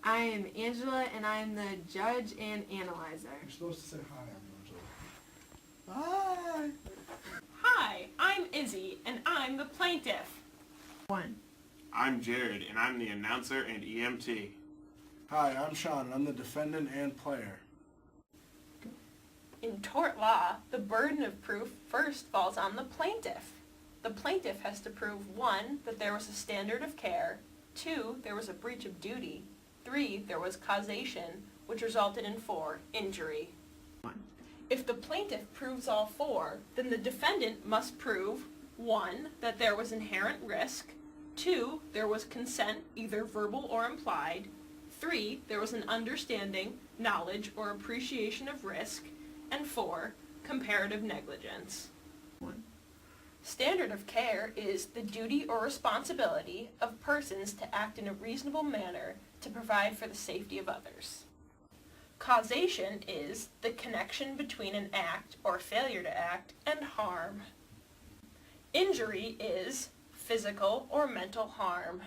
I am Angela, and I am the judge and analyzer. You're supposed to say hi, Angela. Hi! Hi, I'm Izzie, and I'm the plaintiff. 1. I'm Jarod, and I'm the announcer and EMT. Hi, I'm Sean, and I'm the defendant and player. In tort law, the burden of proof first falls on the plaintiff. The plaintiff has to prove 1, that there was a standard of care, 2, there was a breach of duty, 3, there was causation, which resulted in 4, injury. 1. If the plaintiff proves all 4, then the defendant must prove 1, that there was inherent risk, 2, there was consent, either verbal or implied, 3, there was an understanding, knowledge, or appreciation of risk, and 4, comparative negligence. 1. Standard of care is the duty or responsibility of persons to act in a reasonable manner to provide for the safety of others. Causation is the connection between an act or failure to act and harm. Injury is physical or mental harm.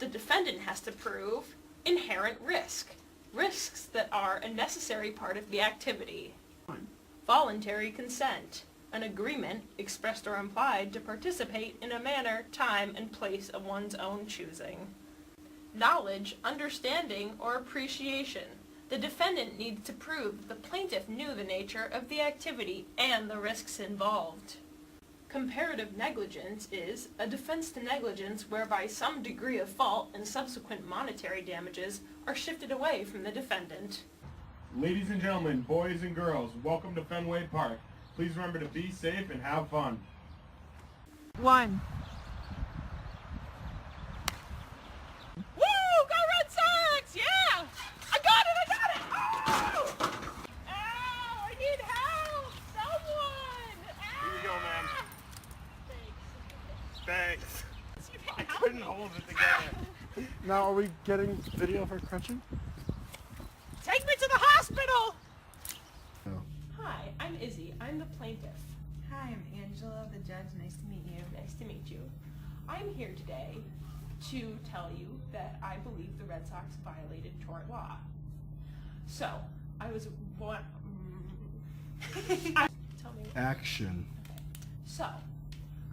The defendant has to prove inherent risk, risks that are a necessary part of the activity. 1. Voluntary consent, an agreement, expressed or implied, to participate in a manner, time, and place of one's own choosing. Knowledge, understanding, or appreciation. The defendant needs to prove that the plaintiff knew the nature of the activity and the risks involved. Comparative negligence is a defense to negligence whereby some degree of fault and subsequent monetary damages are shifted away from the defendant. Ladies and gentlemen, boys and girls, welcome to Fenway Park. Please remember to be safe and have fun. 1. Woo! Go Red Sox! Yeah! I got it! Oh! Ow! I need help! Someone! Here you go, ma'am. Thanks. Thanks. I couldn't hold it together. Now, are we getting video for crutching? Take me to the hospital! No. Hi, I'm Izzie. I'm the plaintiff. Hi, I'm Angela, the judge. Nice to meet you. Nice to meet you. I'm here today to tell you that I believe the Red Sox violated tort law. So, I was tell me. Action. Okay. So,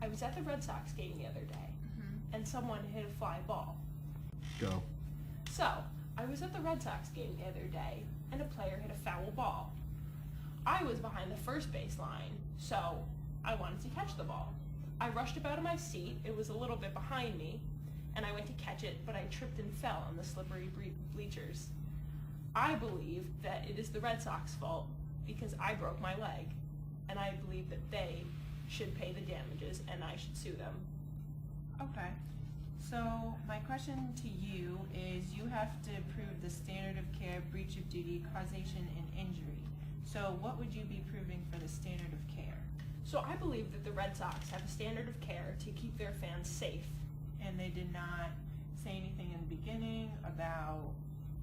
I was at the Red Sox game the other day, and someone hit a fly ball. Go. So, I was at the Red Sox game the other day, and a player hit a foul ball. I was behind the first base line, so I wanted to catch the ball. I rushed up out of my seat. It was a little bit behind me, and I went to catch it, but I tripped and fell on the slippery bleachers. I believe that it is the Red Sox fault because I broke my leg, and I believe that they should pay the damages and I should sue them. Okay. So, my question to you is you have to prove the standard of care, breach of duty, causation, and injury. So, what would you be proving for the standard of care? So I believe that the Red Sox have a standard of care to keep their fans safe. And they did not say anything in the beginning about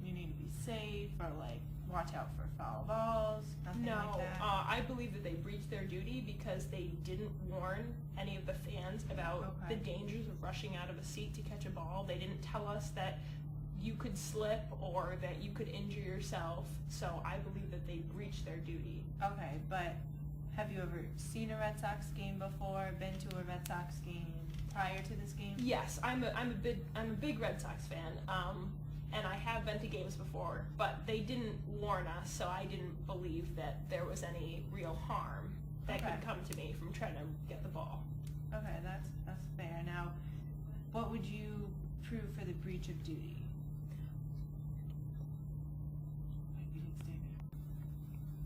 you need to be safe or like watch out for foul balls, nothing like that? I believe that they breached their duty because they didn't warn any of the fans about the dangers of rushing out of a seat to catch a ball. They didn't tell us that you could slip or that you could injure yourself. So I believe that they breached their duty. Okay, but have you ever seen a Red Sox game before, been to a Red Sox game prior to this game? Yes, I'm a big Red Sox fan. And I have been to games before, but they didn't warn us, so I didn't believe that there was any real harm that could come to me from trying to get the ball. Okay, that's fair. Now, what would you prove for the breach of duty?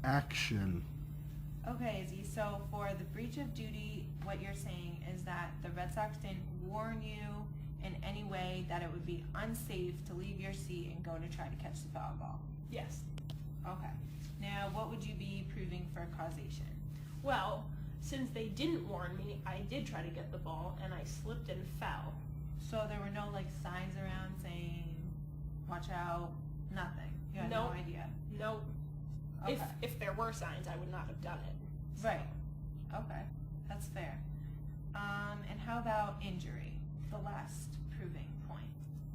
Action. Okay, Izzie, so for the breach of duty, what you're saying is that the Red Sox didn't warn you in any way that it would be unsafe to leave your seat and go to try to catch the foul ball? Yes. Okay. Now, what would you be proving for causation? Well, since they didn't warn me, I did try to get the ball, and I slipped and fell. So there were no, like, signs around saying, watch out, nothing? You had no idea? Nope. Okay. If there were signs, I would not have done it. So. Right. Okay. That's fair. And how about injury? The last proving point.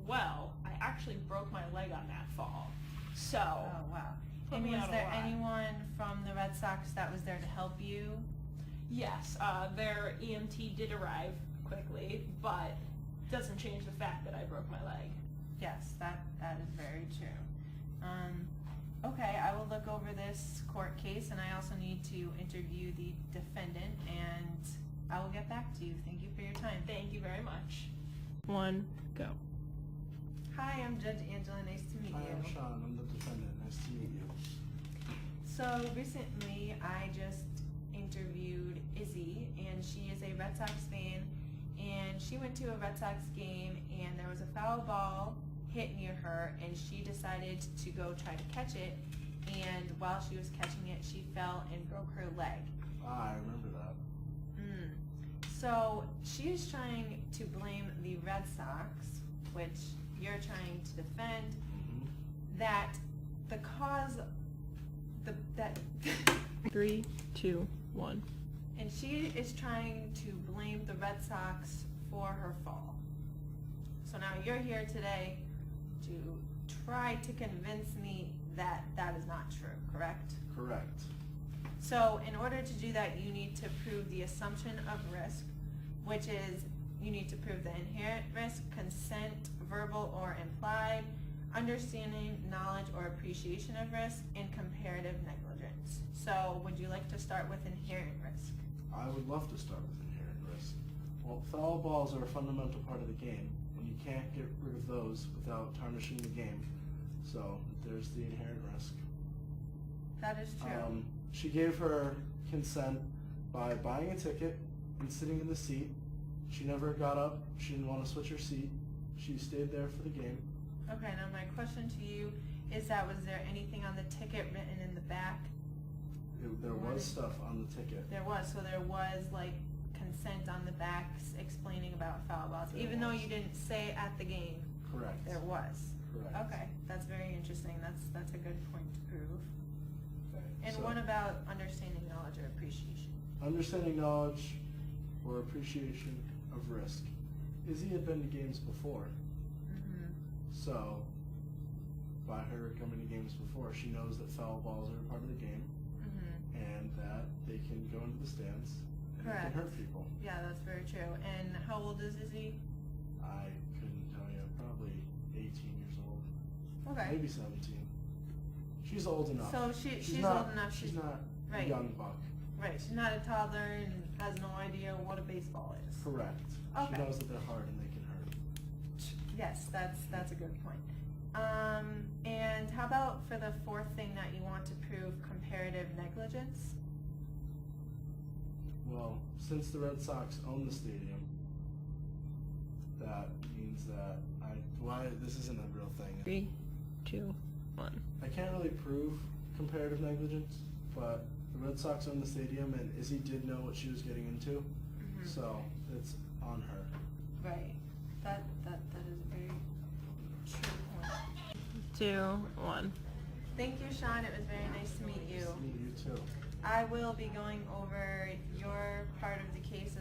well, I actually broke my leg on that fall. So, Oh, wow. put And me was out a there lot. anyone from the Red Sox that was there to help you? yes, their EMT did arrive quickly, but doesn't change the fact that I broke my leg. Yes, that is very true. Okay, I will look over this court case, and I also need to interview the defendant, and I will get back to you. Thank you for your time. Thank you very much. 1, go. Hi, I'm Judge Angela. Nice to meet Hi, you. I'm Sean. I'm the defendant. Nice to meet you. So recently, I just interviewed Izzie, and she is a Red Sox fan, and she went to a Red Sox game, and there was a foul ball hit near her, and she decided to go try to catch it, and while she was catching it, she fell and broke her leg. I remember that. So she is trying to blame the Red Sox, which you're trying to defend, that the cause, that 3, 2, 1. and she is trying to blame the Red Sox for her fall. So now you're here today to try to convince me that that is not true, correct? Correct. So in order to do that, you need to prove the assumption of risk, which is you need to prove the inherent risk, consent, verbal or implied, understanding, knowledge, or appreciation of risk, and comparative negligence. So would you like to start with inherent risk? I would love to start with inherent risk. Well, foul balls are a fundamental part of the game, and you can't get rid of those without tarnishing the game. So there's the inherent risk. That is true. She gave her consent by buying a ticket and sitting in the seat. She never got up. She didn't want to switch her seat. She stayed there for the game. Okay, now my question to you is that was there anything on the ticket written in the back? There was stuff on the ticket. There was, so there was like consent on the back explaining about foul balls, There even though was. you didn't say at the game. Correct. There was. Correct. Okay, that's very interesting. That's a good point to prove. Okay, And so what about understanding, knowledge, or appreciation? understanding knowledge or appreciation of risk. Izzie had been to games before, so by her coming to games before, she knows that foul balls are a part of the game and that they can go into the stands and they Correct. can hurt people. Yeah, that's very true. And how old is Izzie? I couldn't tell you, probably 18 years old, Okay. maybe 17. She's old enough. So she's not, old enough. She's not right. a young buck. Right, she's not a toddler and has no idea what a baseball is. Correct. Okay. She knows that they're hard and they can hurt. Yes, that's a good point. And how about for the fourth thing that you want to prove, comparative negligence? Well, since the Red Sox own the stadium, that means that this isn't a real thing. 3, 2, 1. I can't really prove comparative negligence, but the Red Sox own the stadium and Izzie did know what she was getting into, so it's on her. Right. That is a very true point. 2, 1. Thank you, Sean. It was very nice to meet you. Nice to meet you too. I will be going over your part of the case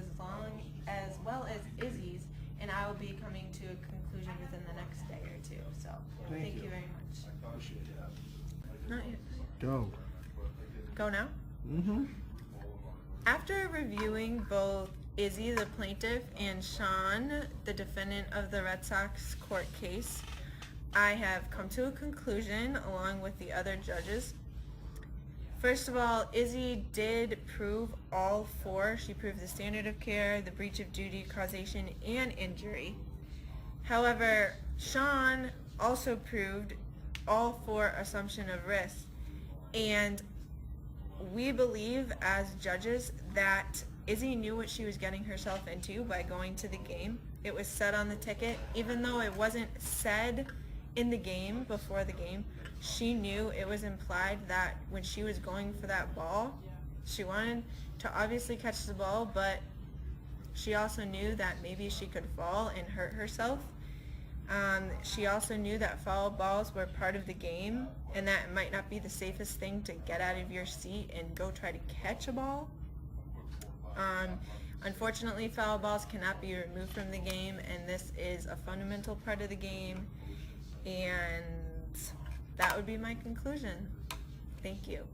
as well as Izzie's, and I will be coming to a conclusion within the next day or two. So thank you very much. Appreciate that. Not yet. Go. Go now? After reviewing both Izzie, the plaintiff, and Sean, the defendant of the Red Sox court case, I have come to a conclusion along with the other judges. First of all, Izzie did prove all four. She proved the standard of care, the breach of duty, causation, and injury. However, Sean also proved all four assumption of risk. And we believe as judges that Izzie knew what she was getting herself into by going to the game. It was said on the ticket, even though it wasn't said in the game before the game, she knew it was implied that when she was going for that ball, she wanted to obviously catch the ball, but she also knew that maybe she could fall and hurt herself. She also knew that foul balls were part of the game and that it might not be the safest thing to get out of your seat and go try to catch a ball. Unfortunately, foul balls cannot be removed from the game, and this is a fundamental part of the game, and that would be my conclusion. Thank you.